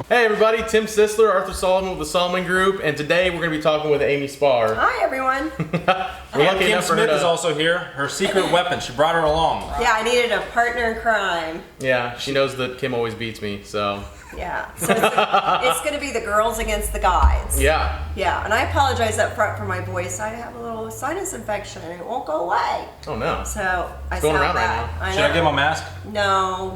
Hey everybody, Tim Sisler, Arthur Solomon with the Solomon Group, and today we're going to be talking with Ammie Spahr. Hi everyone. We're lucky Kim enough for her Smith to... is also here. Her secret weapon. She brought her along. Yeah, I needed a partner in crime. Yeah, she knows that Kim always beats me, so... Yeah, so it's going to be the girls against the guys. Yeah. Yeah, and I apologize up front for my voice. I have a little sinus infection and it won't go away. Oh no. So I going sound around right bad. now. Should I give him a mask? No.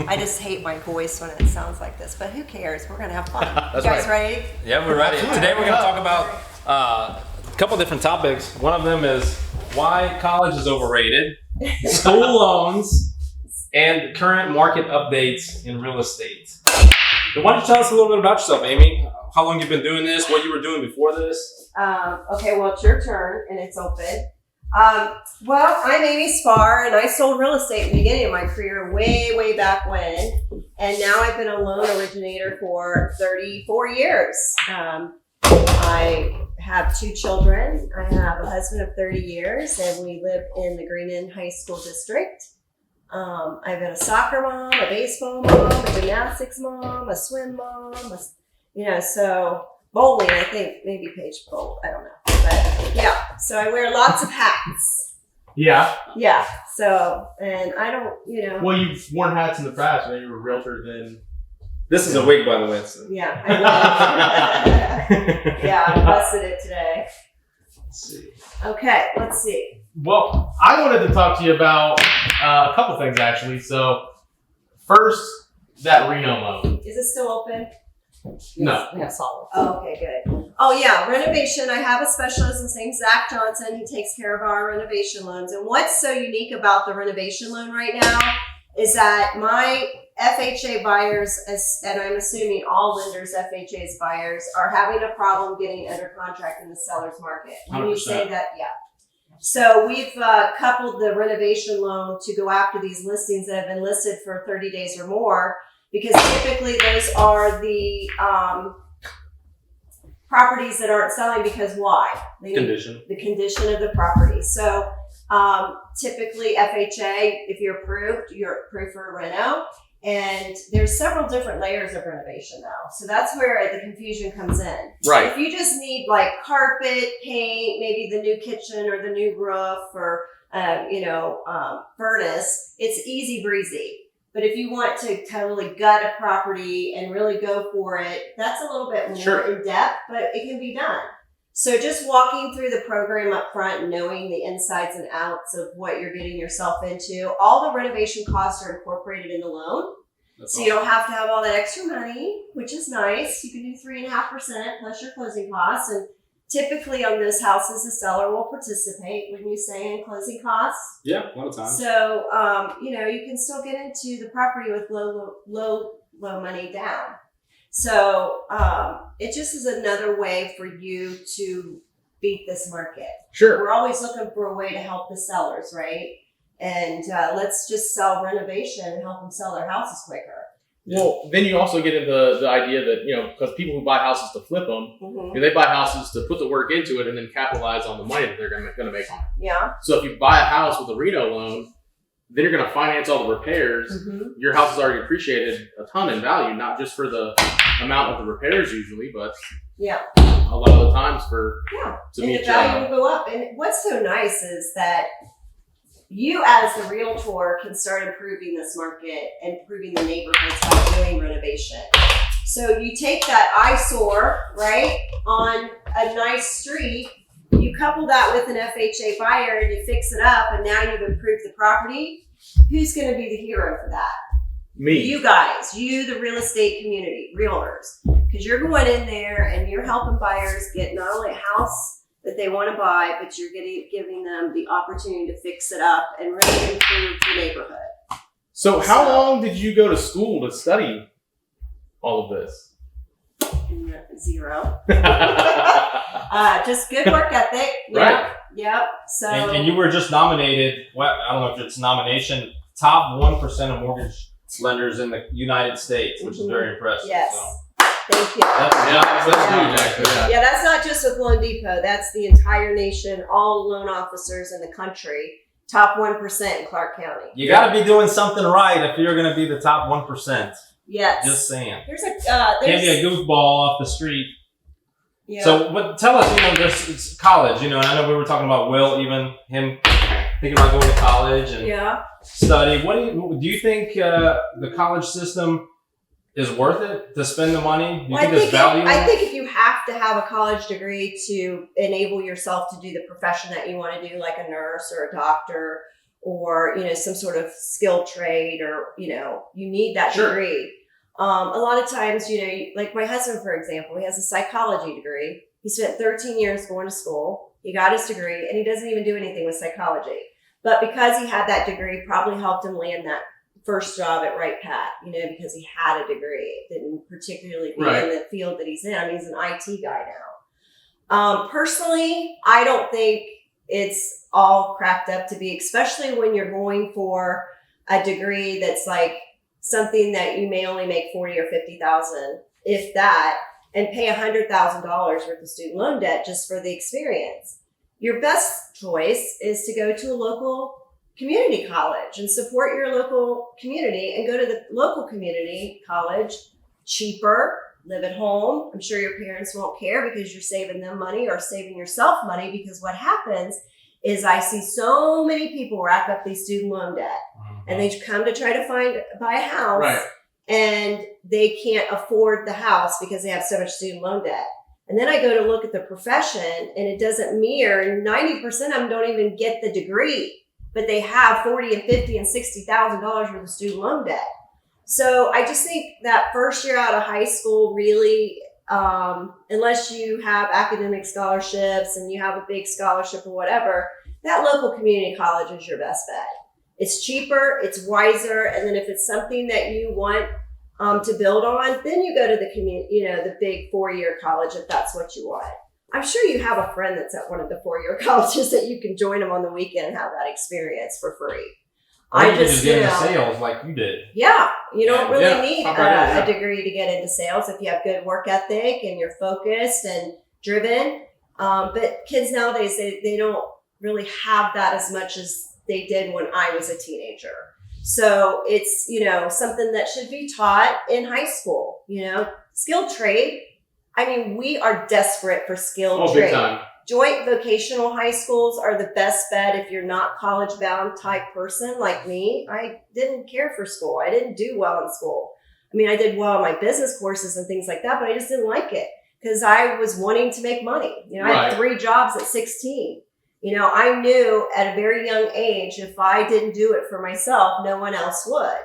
I just hate my voice when it sounds like this, but who cares? We're going to have fun. That's You guys right. ready? Yeah, we're ready. Today we're going to talk about a couple different topics. One of them is why college is overrated, school loans, and current market updates in real estate. So why don't you tell us a little bit about yourself, Ammie? How long you've been doing this? What you were doing before this? Okay, well, it's your turn and it's open. Well, I'm Ammie Spahr and I sold real estate at the beginning of my career way back when. And now I've been a loan originator for 34 years. I have 2 children. I have a husband of 30 years and we live in the Green Inn High School District. I've been a soccer mom, a baseball mom, a gymnastics mom, a swim mom, so bowling, I think, maybe Paige bowled, I don't know. But yeah, so I wear lots of hats. Yeah. Yeah, so, and I don't, Well, you've worn hats in the past, when you were a realtor, then... This is a wig, by the way. So. Yeah, I will. Yeah, I busted it today. Let's see. Okay, let's see. Well, I wanted to talk to you about a couple things, actually. So, first, that Reno loan. Is it still open? No. We have solid. Oh, okay, good. Oh, yeah, renovation. I have a specialist. His name's Zach Johnson. He takes care of our renovation loans. And what's so unique about the renovation loan right now is that my FHA buyers, and I'm assuming all lenders, FHA's buyers, are having a problem getting under contract in the seller's market. When you say that, yeah. So we've coupled the renovation loan to go after these listings that have been listed for 30 days or more, because typically those are the properties that aren't selling because why? Condition. The condition of the property. So typically FHA, if you're approved for a reno. And there's several different layers of renovation now. So that's where the confusion comes in. Right. If you just need like carpet, paint, maybe the new kitchen or the new roof or, furnace, it's easy breezy. But if you want to totally gut a property and really go for it, that's a little bit more in depth, but it can be done. So just walking through the program up front, knowing the insides and outs of what you're getting yourself into, all the renovation costs are incorporated in the loan. So you don't have to have all that extra money, which is nice. You can do 3.5% plus your closing costs. And typically on those houses, the seller will participate when you say in closing costs. Yeah, a lot of times. So, you can still get into the property with low money down. So it just is another way for you to beat this market. Sure. We're always looking for a way to help the sellers, right? And let's just sell renovation and help them sell their houses quicker. Well, then you also get into the idea that, because people who buy houses to flip them, they buy houses to put the work into it and then capitalize on the money that they're going to make on it. Yeah. So if you buy a house with a Reno loan, then you're going to finance all the repairs. Your house has already appreciated a ton in value, not just for the amount of the repairs usually, but a lot of the times to and meet the value will go up. And what's so nice is that you as the realtor can start improving this market and improving the neighborhoods by doing renovation. So you take that eyesore, right, on a nice street, you couple that with an FHA buyer and you fix it up and now you've improved the property. Who's going to be the hero for that? Me. You guys, the real estate community, realtors. Because you're going in there and you're helping buyers get not only a house that they want to buy, but you're giving them the opportunity to fix it up and really improve the neighborhood. So how long did you go to school to study all of this? 0. Just good work ethic. Right. Yep. So. And you were just nominated, I don't know if it's nomination, top 1% of mortgage lenders in the United States, which is very impressive. Yes. So. Thank you. That's huge, actually. Yeah, that's not just with Loan Depot. That's the entire nation, all loan officers in the country. Top 1% in Clark County. You got to be doing something right if you're going to be the top 1%. Yes. Just saying. There's a Can't be a goofball off the street. Yeah. So, but tell us, it's college, and I know we were talking about Will, even him thinking about going to college and study. What do you think the college system is worth it to spend the money? Do you think there's value? I think if you have to have a college degree to enable yourself to do the profession that you want to do, like a nurse or a doctor or, some sort of skilled trade or, you need that degree. A lot of times, like my husband, for example, he has a psychology degree. He spent 13 years going to school. He got his degree and he doesn't even do anything with psychology. But because he had that degree, probably helped him land that first job at Right Pat, because he had a degree. It didn't particularly be in the field that he's in. I mean, he's an IT guy now. Personally, I don't think it's all cracked up to be, especially when you're going for a degree that's like something that you may only make $40,000 or $50,000, if that, and pay $100,000 worth of student loan debt just for the experience. Your best choice is to go to a local community college and support your local community and go to the local community college, cheaper, live at home. I'm sure your parents won't care because you're saving them money or saving yourself money, because what happens is I see so many people rack up these student loan debt and they come to try to buy a house and they can't afford the house because they have so much student loan debt. And then I go to look at the profession and it doesn't mirror. 90% of them don't even get the degree, but they have $40,000 and $50,000 and $60,000 worth of student loan debt. So I just think that first year out of high school, really, unless you have academic scholarships and you have a big scholarship or whatever, that local community college is your best bet. It's cheaper, it's wiser, and then if it's something that you want to build on, then you go to the community, the big 4-year college if that's what you want. I'm sure you have a friend that's at one of the 4-year colleges that you can join them on the weekend and have that experience for free. Or you just get into sales like you did. Yeah, you don't really need a degree to get into sales if you have good work ethic and you're focused and driven. But kids nowadays, they don't really have that as much as they did when I was a teenager. So it's, something that should be taught in high school, skilled trade. I mean, we are desperate for skilled trade. Big time. Joint vocational high schools are the best bet if you're not college bound type person like me. I didn't care for school. I didn't do well in school. I mean, I did well in my business courses and things like that, but I just didn't like it because I was wanting to make money. I had 3 jobs at 16. I knew at a very young age, if I didn't do it for myself, no one else would.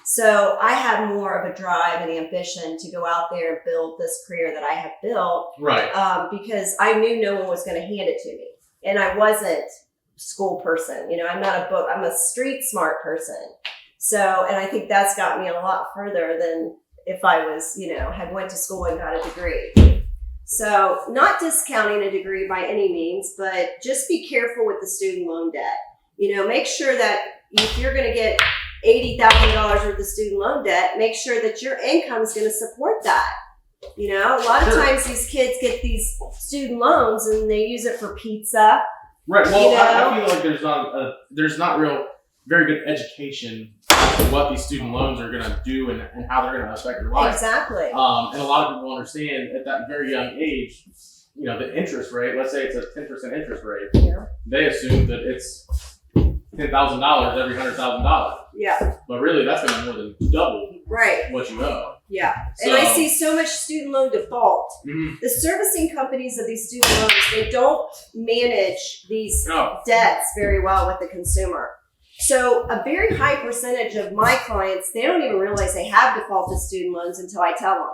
So I had more of a drive and ambition to go out there and build this career that I have built. Because I knew no one was going to hand it to me. And I wasn't a school person. I'm not I'm a street smart person. So, and I think that's got me a lot further than if I was, had went to school and got a degree. So not discounting a degree by any means, but just be careful with the student loan debt. Make sure that if you're going to get $80,000 worth of student loan debt, make sure that your income is going to support that. A lot of times these kids get these student loans and they use it for pizza. Right. Well, I feel like there's not real very good education on what these student loans are going to do and how they're going to affect your life. Exactly. And a lot of people understand at that very young age, the interest rate. Let's say it's a 10% interest rate. Yeah. They assume that it's $10,000 every $100,000. Yeah. But really, that's going to more than double what you owe. Yeah. And I see so much student loan default. Mm-hmm. The servicing companies of these student loans, they don't manage these debts very well with the consumer. So a very high percentage of my clients, they don't even realize they have defaulted student loans until I tell them.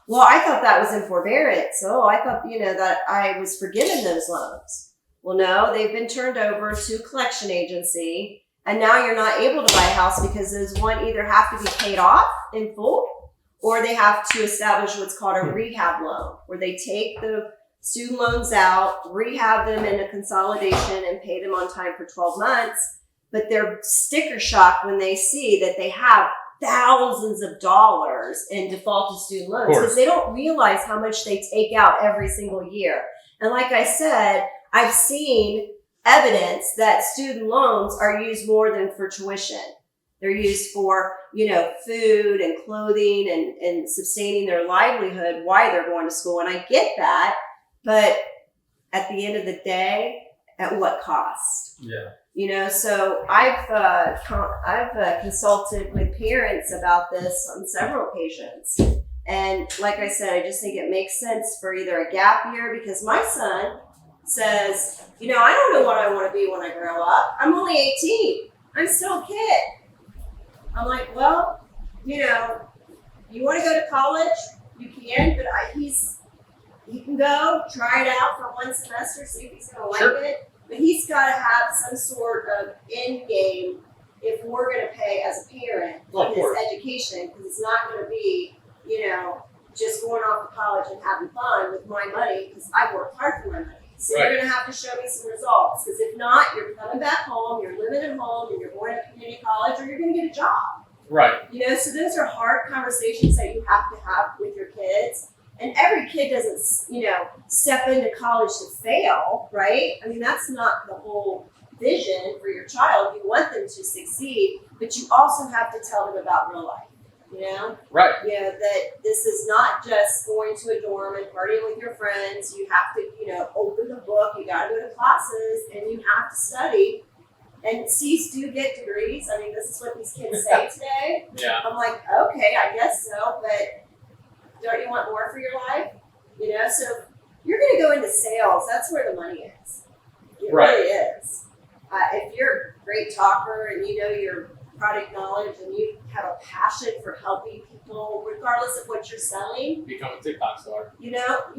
Well, I thought that was in forbearance. Oh, I thought, that I was forgiven those loans. Well, no, they've been turned over to a collection agency. And now you're not able to buy a house because those either have to be paid off in full or they have to establish what's called a rehab loan, where they take the student loans out, rehab them into consolidation and pay them on time for 12 months. But they're sticker shock when they see that they have thousands of dollars in defaulted student loans because they don't realize how much they take out every single year. And like I said, I've seen evidence that student loans are used more than for tuition. They're used for, food and clothing and sustaining their livelihood while they're going to school. And I get that, but at the end of the day, at what cost? Yeah. So I've consulted with parents about this on several occasions. And like I said, I just think it makes sense for either a gap year, because my son says, I don't know what I want to be when I grow up. I'm only 18. I'm still a kid. I'm like, well, you want to go to college? You can, but he can go, try it out for one semester, see if he's going to like it. But he's got to have some sort of end game if we're going to pay as a parent for his education, because it's not going to be, just going off to college and having fun with my money, because I've worked hard for my money. So you're going to have to show me some results, because if not, you're coming back home, you're living at home, and you're going to community college, or you're going to get a job. Right. So those are hard conversations that you have to have with your kids. And every kid doesn't, step into college to fail, right? I mean, that's not the whole vision for your child. You want them to succeed, but you also have to tell them about real life, Right. That this is not just going to a dorm and partying with your friends. You have to, open the book. You got to go to classes, and you have to study. And C's do get degrees. I mean, this is what these kids say today. Yeah. I'm like, okay, I guess so, but don't you want more for your life? So you're going to go into sales. That's where the money is. It really is. If you're a great talker and your product knowledge and you have a passion for helping people, regardless of what you're selling. Become a TikTok star. I have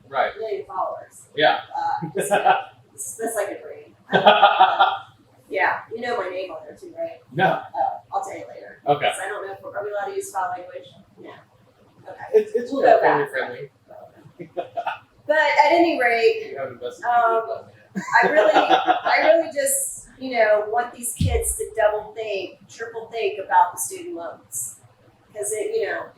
Right. a million followers. Yeah. That's like a dream. Yeah, my name on there too, right? No. I'll tell you later. Okay. I don't know if are we allowed to use foul language? No. Okay. It's We'll go family back. friendly. But at any rate, You haven't invested I really just, want these kids to triple think about the student loans. Because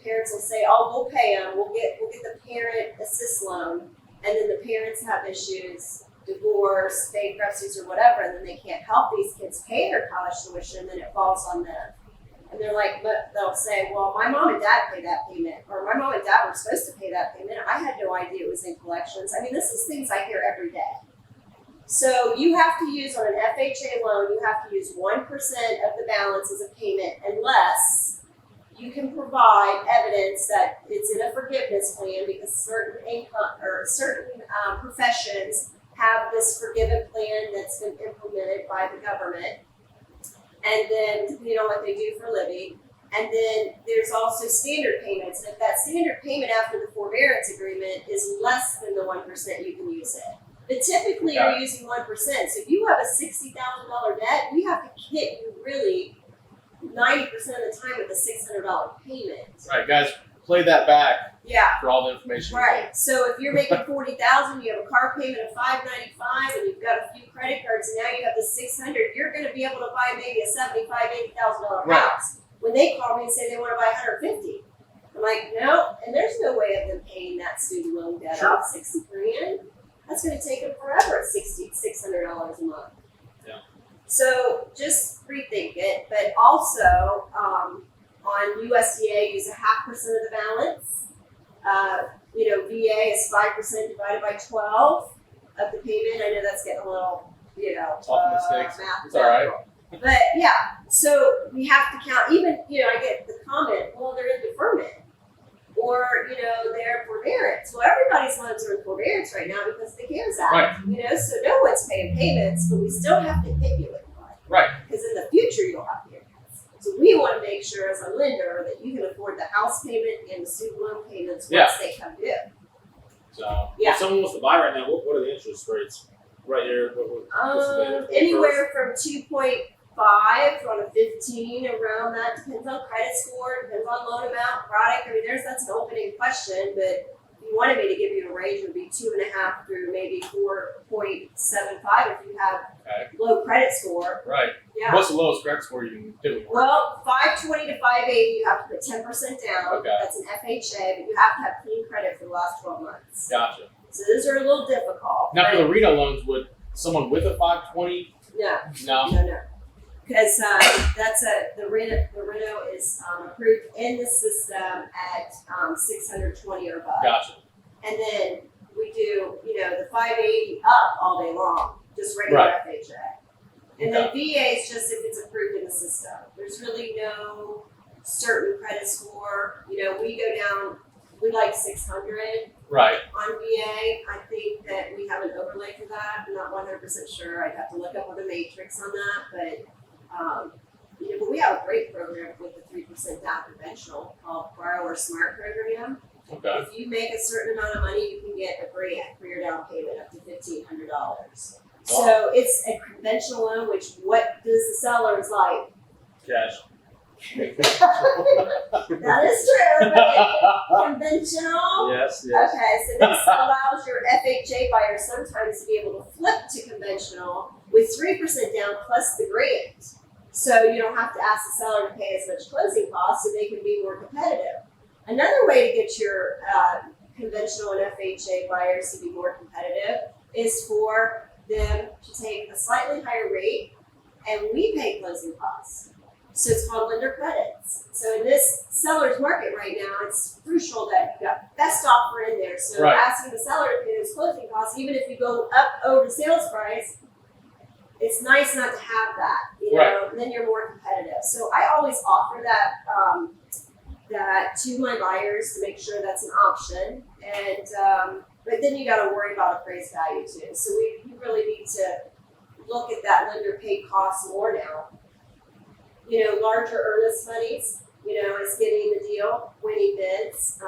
parents will say, "Oh, we'll pay them. We'll get the parent assist loan," and then the parents have issues, divorce, bankruptcies, or whatever, and then they can't help these kids pay their college tuition, and then it falls on them. And they're like, but they'll say, "Well, my mom and dad paid that payment, or my mom and dad were supposed to pay that payment. I had no idea it was in collections." I mean, this is things I hear every day. So you have to use on an FHA loan, you have to use 1% of the balance as a payment, unless you can provide evidence that it's in a forgiveness plan, because certain income or certain professions have this forgiven plan that's been implemented by the government. And then, depending on what they do for a living. And then there's also standard payments. And if that standard payment after the forbearance agreement is less than the 1%, you can use it. But typically you're using 1%. So if you have a $60,000 debt, we have to hit you really 90% of the time with a $600 payment. Right, guys, play that back. Yeah. For all the information. Right. So if you're making $40,000, you have a car payment of $595, and you've got a few credit cards, and now you have the $600, you're going to be able to buy maybe a $75,000, $80,000 house. When they call me and say they want to buy $150,000, I'm like, no. And there's no way of them paying that student loan debt off. $60,000. That's going to take them forever at $600 a month. Yeah. So just rethink it, but also on USDA, use 0.5% of the balance. VA is 5% divided by 12 of the payment. I know that's getting a little, mistakes. math. It's all right. But yeah, so we have to count. Even I get the comment, well, they're in deferment, or they're in forbearance. Well, everybody's loans are in forbearance right now because of the CARES Act. Right. So no one's paying payments, but we still have to hit you with one. Right. Because in the future you'll have payments. So we want to make sure as a lender that you can afford the house payment and the student loan payments once they come due. So if someone wants to buy right now, what are the interest rates right here? What's the Anywhere from 2.5 on a 15, around that. Depends on credit score, depends on loan amount, product. I mean, that's an opening question, but if you wanted me to give you a range, it would be 2.5 through maybe 4.75 if you have low credit score. Right. Yeah. What's the lowest credit score you can typically work? Well, 520 to 580, you have to put 10% down. Okay. That's an FHA, but you have to have clean credit for the last 12 months. Gotcha. So those are a little difficult. Now, for the Reno loans, would someone with a 520? No. No. No. because the Reno is approved in the system at 620 or above. Gotcha. And then we do, the 580 up all day long, just regular FHA. And then VA is just if it's approved in the system. There's really no certain credit score. We go down, we like 600 Right. on VA. I think that we have an overlay for that. I'm not 100% sure. I'd have to look up with a matrix on that. But we have a great program with the 3% down conventional called Borrower Smart Program. Okay. If you make a certain amount of money, you can get a grant for your down payment up to $1,500. Wow. So it's a conventional loan, which what does the sellers like? Cash. That is true. But conventional. Yes. Okay, so this allows your FHA buyers sometimes to be able to flip to conventional with 3% down plus the grant. So you don't have to ask the seller to pay as much closing costs, so they can be more competitive. Another way to get your conventional and FHA buyers to be more competitive is for them to take a slightly higher rate, and we pay closing costs. So it's called lender credits. So in this seller's market right now, it's crucial that you got best offer in there. So asking the seller to pay those closing costs, even if you go up over sales price, it's nice not to have that, and then you're more competitive. So I always offer that to my buyers to make sure that's an option. And but then you got to worry about appraised value too. So we really need to look at that lender paid costs more now. Larger earnest monies, is getting the deal, winning bids.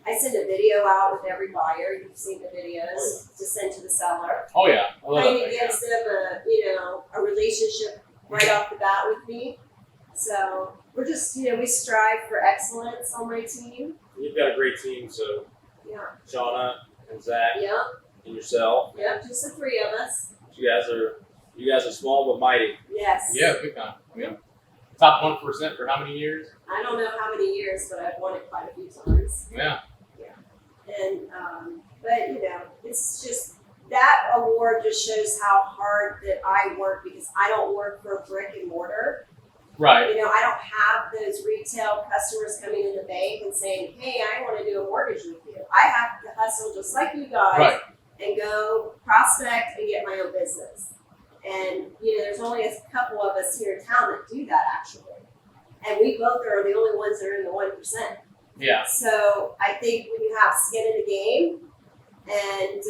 I send a video out with every buyer. You've seen the videos to send to the seller. Oh yeah. Kind of gives them a relationship right off the bat with me. So we're just, we strive for excellence on my team. You've got a great team, so Shauna and Zach and yourself. Yep, just the three of us. You guys are small but mighty. Yes. Yeah, big time. Yeah. Top 1% for how many years? I don't know how many years, but I've won it quite a few times. Yeah. And but it's just that award just shows how hard that I work, because I don't work for a brick and mortar. Right. I don't have those retail customers coming in the bank and saying, "Hey, I want to do a mortgage with you." I have to hustle just like you guys and go prospect and get my own business. And there's only a couple of us here in town that do that actually, and we both are the only ones that are in the 1%. Yeah. So I think when you have skin in the game, and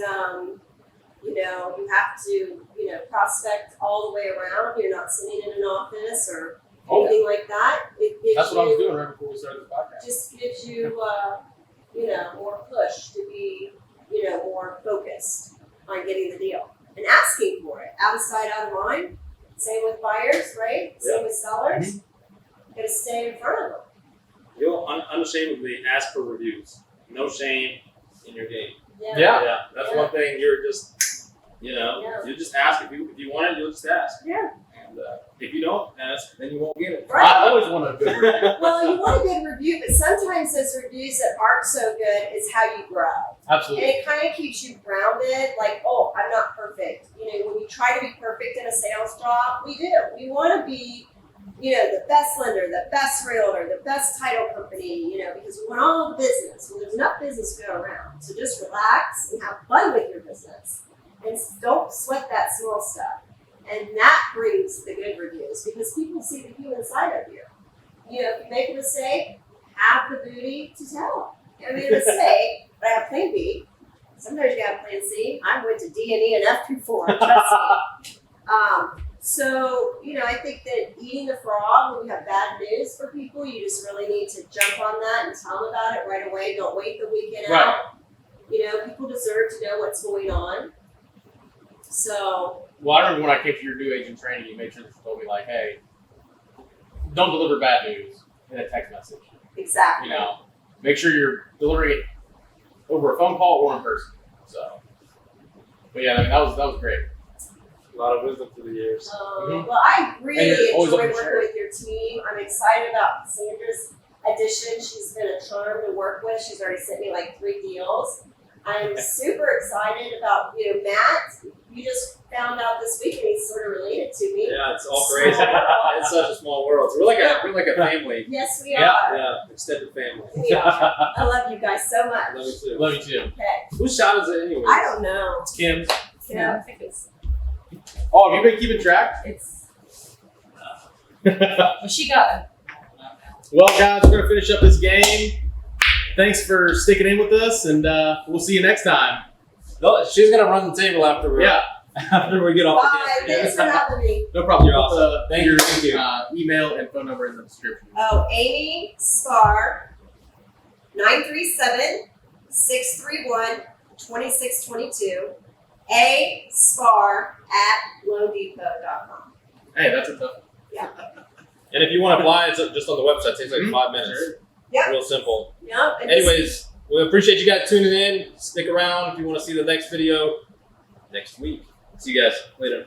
you have to prospect all the way around. You're not sitting in an office or anything like that. It gives That's what I was doing right before we started the podcast. Just gives you more push to be more focused on getting the deal and asking for it. Out of sight, out of mind. Same with buyers, right? Same with sellers. Mm-hmm. Got to stay in front of them. You'll unashamedly ask for reviews. No shame in your game. Yeah. That's one thing. You're just, you just ask. If you want it, you'll just ask. Yeah. And if you don't ask, then you won't get it. Right. I always want a good review. Well, you want a good review, but sometimes those reviews that aren't so good is how you grow. Absolutely. And it kind of keeps you grounded, like, oh, I'm not perfect. When you try to be perfect in a sales job, we do. We want to be, the best lender, the best realtor, the best title company, because we want all the business. Well, there's enough business to go around. So just relax and have fun with your business. And don't sweat that small stuff. And that brings the good reviews, because people see the human side of you. If you make a mistake, have the booty to tell. I made a mistake, but I have plan B. Sometimes you got plan C. I went to D and E and F before, trust me. So, I think that eating the frog, when you have bad news for people, you just really need to jump on that and tell them about it right away. Don't wait the weekend out. People deserve to know what's going on. So. Well, I remember when I came to your new agent training, you made sure that you told me, like, hey, don't deliver bad news in a text message. Exactly. Make sure you're delivering it over a phone call or in person. So, but yeah, that was great. A lot of wisdom through the years. Well, I really enjoy working with your team. I'm excited about Sandra's addition. She's been a charm to work with. She's already sent me like 3 deals. I'm super excited about, Matt. You just found out this week and he's sort of related to me. Yeah, it's all crazy. It's such a small world. So we're like a family. Yes, we Yeah. are. Yeah, extended family. We are. I love you guys so much. Love you too. Love you too. Okay. Whose shot is it anyway? I don't know. It's Kim's. Yeah, I think it's. Oh, have you been keeping track? It's. Well, she got. Well, guys, we're gonna finish up this game. Thanks for sticking in with us, and we'll see you next time. No, she's gonna run the table after we after we get off Bye. the game. Thanks for having me. No problem. You're Put awesome. Thank you. Thank you. Email and phone number in the description. Oh, Ammie Spahr, 937-631-2622. A Spahr @loandepot.com. Hey, that's a tough. And if you want to apply, it's just on the website. It takes like 5 minutes. Sure. Yep. Real simple. Yep. And Anyways, we appreciate you guys tuning in. Stick around if you want to see the next video next week. See you guys later.